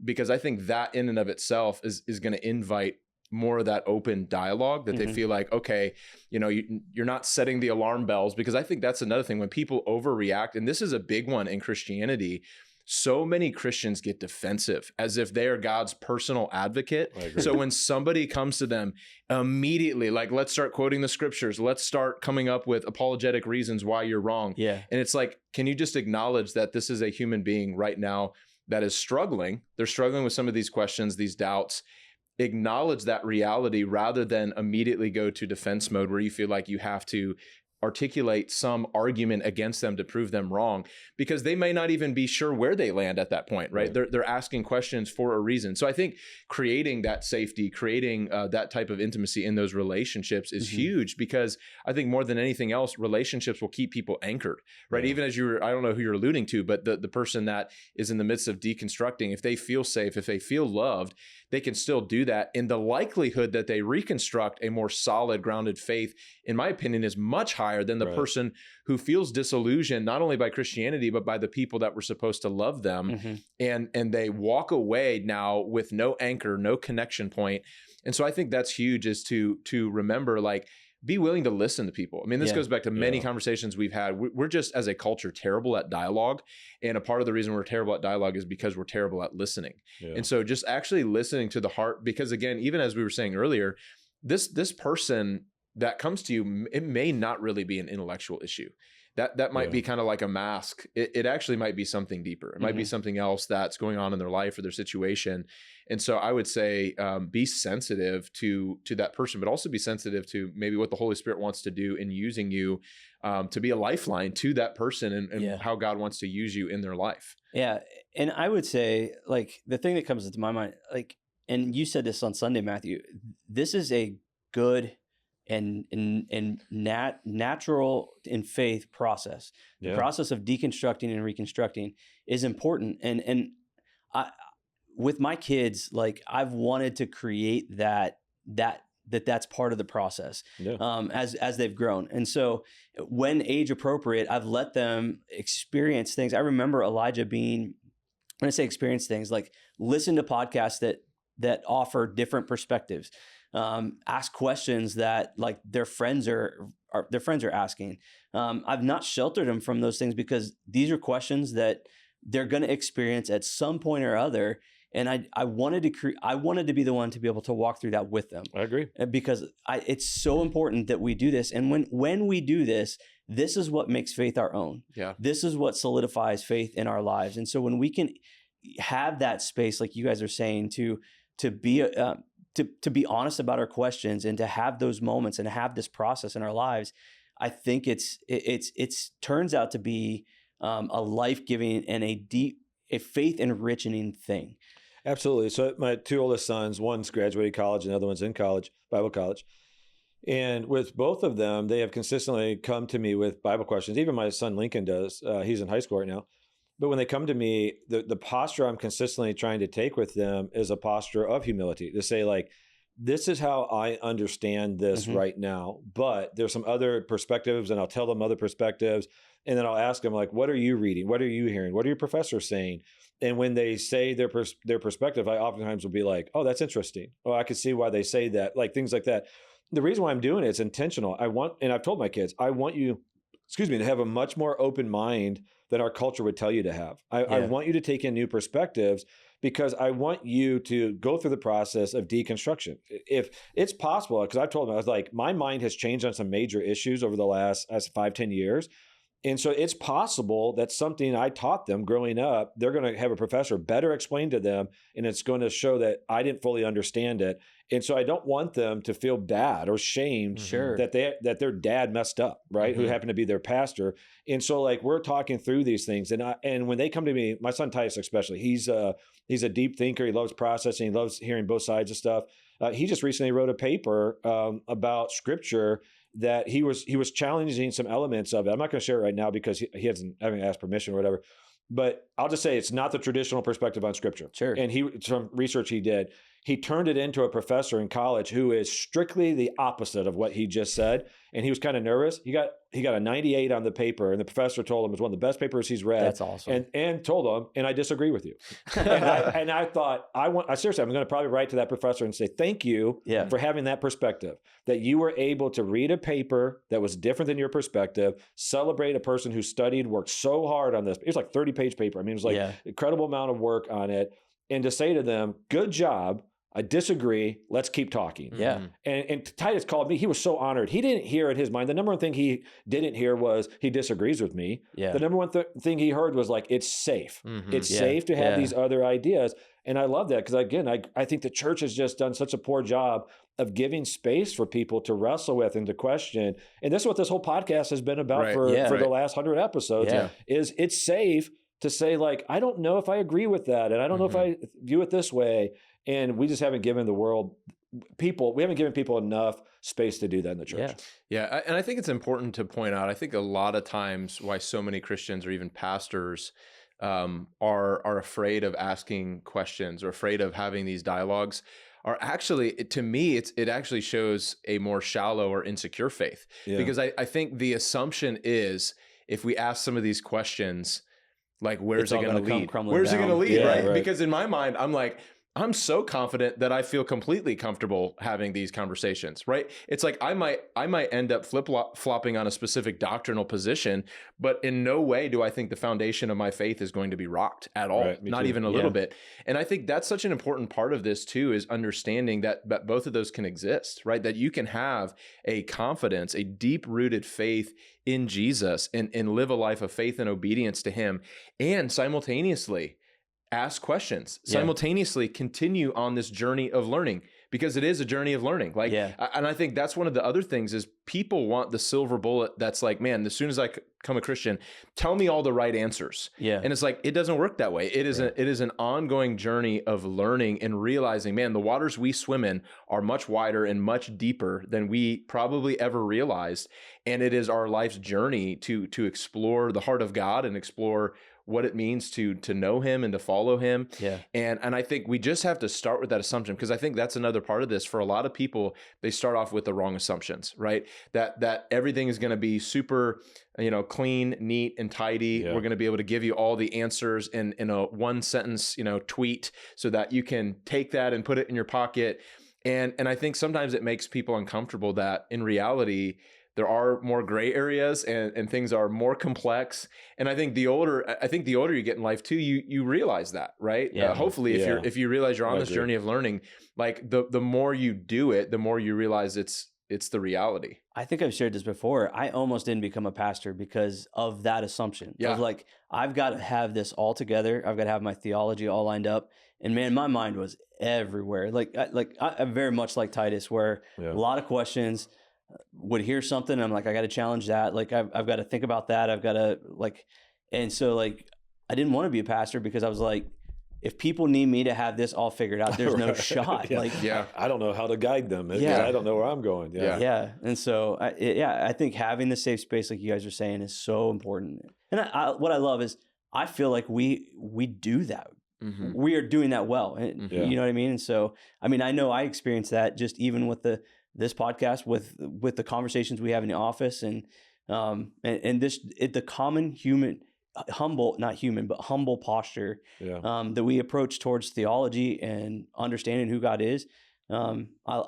Because I think that in and of itself is going to invite more of that open dialogue, that they feel like, okay, you're not setting the alarm bells. Because I think that's another thing when people overreact, and this is a big one in Christianity. So many Christians get defensive as if they are God's personal advocate. So when somebody comes to them immediately, like, let's start quoting the scriptures. Let's start coming up with apologetic reasons why you're wrong. Yeah. And it's like, can you just acknowledge that this is a human being right now that is struggling? They're struggling with some of these questions, these doubts. Acknowledge that reality rather than immediately go to defense mode where you feel like you have to articulate some argument against them to prove them wrong, because they may not even be sure where they land at that point, right? They're asking questions for a reason. So I think creating that safety, creating that type of intimacy in those relationships is huge, because I think more than anything else, relationships will keep people anchored, right? Even as I don't know who you're alluding to, but the person that is in the midst of deconstructing, if they feel safe, if they feel loved, they can still do that. And the likelihood that they reconstruct a more solid, grounded faith, in my opinion, is much higher than the person who feels disillusioned, not only by Christianity, but by the people that were supposed to love them. And they walk away now with no anchor, no connection point. And so I think that's huge, is to remember, like, be willing to listen to people. I mean, this goes back to many conversations we've had. We're just, as a culture, terrible at dialogue. And a part of the reason we're terrible at dialogue is because we're terrible at listening. And so just actually listening to the heart, because again, even as we were saying earlier, this person that comes to you, it may not really be an intellectual issue. That might be kind of like a mask. It actually might be something deeper. It might be something else that's going on in their life or their situation. And so I would say be sensitive to that person, but also be sensitive to maybe what the Holy Spirit wants to do in using you to be a lifeline to that person, and how God wants to use you in their life. Yeah. And I would say, like, the thing that comes into my mind, like, and you said this on Sunday, Matthew, this is a good and natural in faith process. The process of deconstructing and reconstructing is important. And I, with my kids, like, I've wanted to create that's part of the process as they've grown. And so when age appropriate, I've let them experience things. I remember Elijah when I say experience things, like listen to podcasts that offer different perspectives. ask questions that like their friends are asking. I've not sheltered them from those things because these are questions that they're going to experience at some point or other. And I wanted to be the one to be able to walk through that with them. I agree. Because it's so important that we do this. And when we do this, this is what makes faith our own. Yeah. This is what solidifies faith in our lives. And so when we can have that space, like you guys are saying, to be honest about our questions and to have those moments and have this process in our lives, I think it's turns out to be a life-giving and a faith enriching thing. Absolutely. So my two oldest sons, one's graduated college, and the other one's in college, Bible college. And with both of them, they have consistently come to me with Bible questions. Even my son Lincoln does. He's in high school right now. But when they come to me, the posture I'm consistently trying to take with them is a posture of humility, to say like, this is how I understand this right now, but there's some other perspectives, and I'll tell them other perspectives. And then I'll ask them like, what are you reading? What are you hearing? What are your professors saying? And when they say their perspective, I oftentimes will be like, oh, that's interesting. Oh, I can see why they say that, like things like that. The reason why I'm doing it is intentional. And I've told my kids, I want you, to have a much more open mind than our culture would tell you to have. I want you to take in new perspectives, because I want you to go through the process of deconstruction. If it's possible, because I've told them, I was like, my mind has changed on some major issues over the last 5-10 years. And so it's possible that something I taught them growing up, they're going to have a professor better explain to them, and it's going to show that I didn't fully understand it. And so I don't want them to feel bad or shamed that their dad messed up, right? Who happened to be their pastor. And so like we're talking through these things, and when they come to me, my son Titus especially, he's a deep thinker. He loves processing. He loves hearing both sides of stuff. He just recently wrote a paper about scripture that he was challenging some elements of it. I'm not going to share it right now because he hasn't asked permission or whatever. But I'll just say it's not the traditional perspective on scripture. Sure. And from research he did, he turned it into a professor in college who is strictly the opposite of what he just said. And he was kind of nervous. He got a 98 on the paper, and the professor told him it was one of the best papers he's read. That's awesome. And told him, and I disagree with you. and I thought, seriously, I'm going to probably write to that professor and say, thank you for having that perspective, that you were able to read a paper that was different than your perspective, celebrate a person who studied, worked so hard on this. It was like 30-page paper. I mean, it was like an incredible amount of work on it. And to say to them, good job. I disagree. Let's keep talking. Yeah. And Titus called me. He was so honored. He didn't hear in his mind. The number one thing he didn't hear was he disagrees with me. Yeah. The number one thing he heard was like, it's safe. It's safe to have these other ideas. And I love that because, again, I think the church has just done such a poor job of giving space for people to wrestle with and to question. And this is what this whole podcast has been about for the last 100 episodes. Is it's safe to say, like, I don't know if I agree with that. And I don't know if I view it this way. And we just haven't given we haven't given people enough space to do that in the church. Yeah. And I think it's important to point out, I think a lot of times why so many Christians or even pastors are afraid of asking questions or afraid of having these dialogues are actually, to me, it actually shows a more shallow or insecure faith. Because I think the assumption is if we ask some of these questions, like, where's it going to lead? Where's it going to lead, right? Because in my mind, I'm like, I'm so confident that I feel completely comfortable having these conversations, right? It's like I might end up flip-flopping on a specific doctrinal position, but in no way do I think the foundation of my faith is going to be rocked at all, not even a little bit. And I think that's such an important part of this too, is understanding that both of those can exist, right? That you can have a confidence, a deep-rooted faith in Jesus and live a life of faith and obedience to him, and simultaneously ask questions, simultaneously continue on this journey of learning, because it is a journey of learning. And I think that's one of the other things is people want the silver bullet. That's like, man, as soon as I become a Christian, tell me all the right answers. And it's like, it doesn't work that way. It is an ongoing journey of learning and realizing, man, the waters we swim in are much wider and much deeper than we probably ever realized. And it is our life's journey to explore the heart of God and explore what it means to know him and to follow him. And I think we just have to start with that assumption, because I think that's another part of this. For a lot of people, they start off with the wrong assumptions, right? That everything is going to be super, clean, neat, and tidy. We're going to be able to give you all the answers in a one sentence, tweet, so that you can take that and put it in your pocket. And I think sometimes it makes people uncomfortable that in reality, there are more gray areas and things are more complex. And I think the older you get in life too, you realize that, right? Yeah. Hopefully if you realize you're on this journey of learning, like the more you do it, the more you realize it's the reality. I think I've shared this before. I almost didn't become a pastor because of that assumption of like, I've got to have this all together. I've got to have my theology all lined up. And man, my mind was everywhere. I'm very much like Titus, where a lot of questions, would hear something and I'm like, I got to challenge that. Like I've got to think about that. I've got to and so like, I didn't want to be a pastor because I was like, if people need me to have this all figured out, there's no shot. I don't know how to guide them. I don't know where I'm going. And so I think having the safe space, like you guys are saying, is so important. And what I love is I feel like we do that. Mm-hmm. We are doing that well. You know what I mean? And so, I mean, I know I experienced that just even with this podcast, with the conversations we have in the office, and the common human, humble posture that we approach towards theology and understanding who God is. I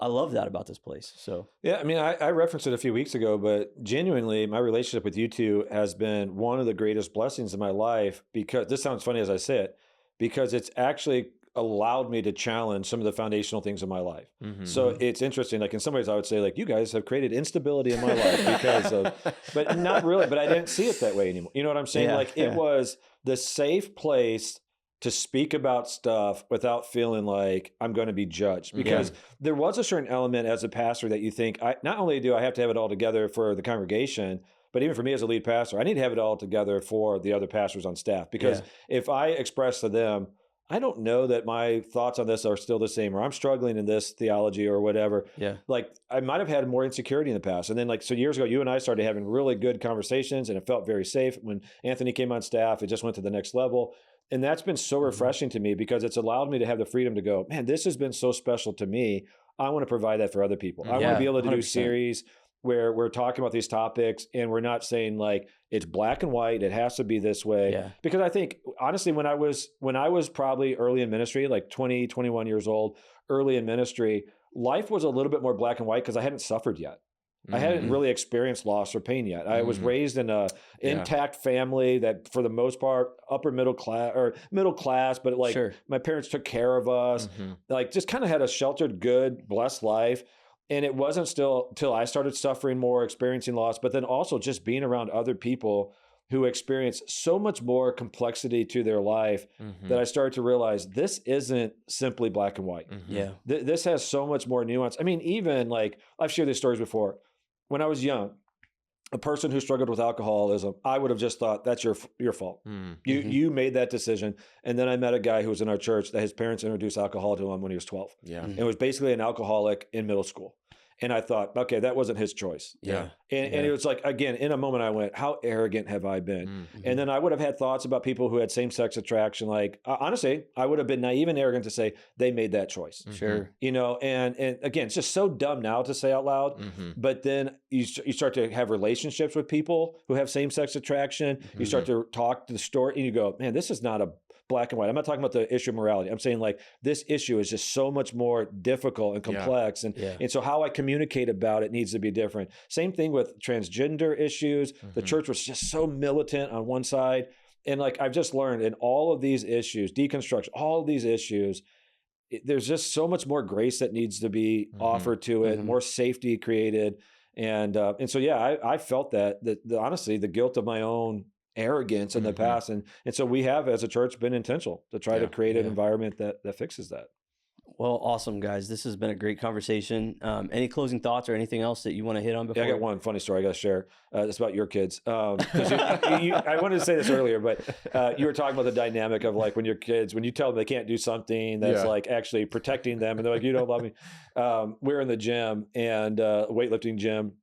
love that about this place. So I mean, I referenced it a few weeks ago, but genuinely, my relationship with you two has been one of the greatest blessings in my life, because this sounds funny as I say it, because it's actually allowed me to challenge some of the foundational things in my life. Mm-hmm. So it's interesting. Like in some ways I would say like, you guys have created instability in my life because of, but not really, but I didn't see it that way anymore. You know what I'm saying? It was the safe place to speak about stuff without feeling like I'm going to be judged, because there was a certain element as a pastor that you think, not only do I have to have it all together for the congregation, but even for me as a lead pastor, I need to have it all together for the other pastors on staff. Because if I express to them, I don't know that my thoughts on this are still the same, or I'm struggling in this theology or whatever. Yeah. Like I might have had more insecurity in the past. And then so years ago, you and I started having really good conversations and it felt very safe. When Anthony came on staff, it just went to the next level. And that's been so refreshing to me, because it's allowed me to have the freedom to go, man, this has been so special to me. I want to provide that for other people. I want to be able to 100%. Do series where we're talking about these topics and we're not saying like it's black and white, it has to be this way. Yeah. Because I think honestly, when I was probably early in ministry, like 20, 21 years old, early in ministry, life was a little bit more black and white because I hadn't suffered yet. Mm-hmm. I hadn't really experienced loss or pain yet. I was raised in a intact family that for the most part, upper middle class, but like my parents took care of us, like just kind of had a sheltered, good, blessed life. And it wasn't till I started suffering more, experiencing loss, but then also just being around other people who experience so much more complexity to their life that I started to realize this isn't simply black and white. Yeah, this has so much more nuance. I mean, even like I've shared these stories before. When I was young, a person who struggled with alcoholism, I would have just thought that's your fault. You made that decision. And then I met a guy who was in our church that his parents introduced alcohol to him when he was 12. Yeah, and was basically an alcoholic in middle school. And I thought, okay, that wasn't his choice. Yeah. And it was like, again, in a moment I went, how arrogant have I been? And then I would have had thoughts about people who had same-sex attraction. Like, honestly, I would have been naive and arrogant to say they made that choice. Sure. You know, and again, it's just so dumb now to say out loud. But then you start to have relationships with people who have same-sex attraction. You start to talk to the story and you go, man, this is not a black and white. I'm not talking about the issue of morality. I'm saying like this issue is just so much more difficult and complex. And so how I communicate about it needs to be different. Same thing with transgender issues. The church was just so militant on one side. And like I've just learned in all of these issues, deconstruction, all of these issues, there's just so much more grace that needs to be offered to it, more safety created. And so, I felt that honestly, the guilt of my own arrogance in the past. And so we have, as a church, been intentional to try to create an environment that fixes that. Well, awesome, guys. This has been a great conversation. Any closing thoughts or anything else that you want to hit on before? I got one funny story I got to share. It's about your kids. I wanted to say this earlier, but you were talking about the dynamic of like when your kids, when you tell them they can't do something that's like actually protecting them, and they're like, you don't love me. We're in the gym, and weightlifting gym,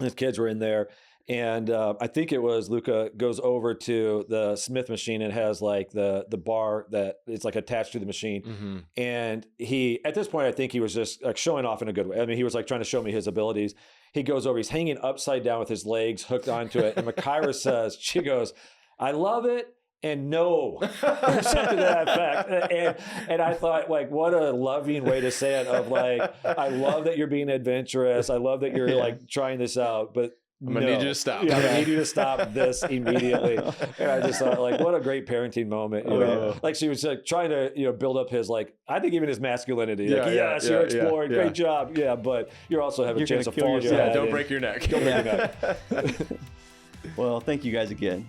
and his kids were in there. And I think it was Luca goes over to the Smith machine and has like the bar that is like attached to the machine. And he, at this point, I think he was just like showing off in a good way. I mean, he was like trying to show me his abilities. He goes over, he's hanging upside down with his legs hooked onto it. And Makaira says, she goes, I love it. and no, or something to that effect. And I thought, like, what a loving way to say it, of like, I love that you're being adventurous. I love that you're like trying this out, but I'm gonna need you to stop. Yeah, I need you to stop this immediately. And I just thought, like, what a great parenting moment. You know? Like, she was like trying to, you know, build up his, like, I think even his masculinity. Like, yes, you're exploring, great job. Yeah, but you're also having a chance to fall. Don't break your neck. Don't break your neck. Well, thank you guys again.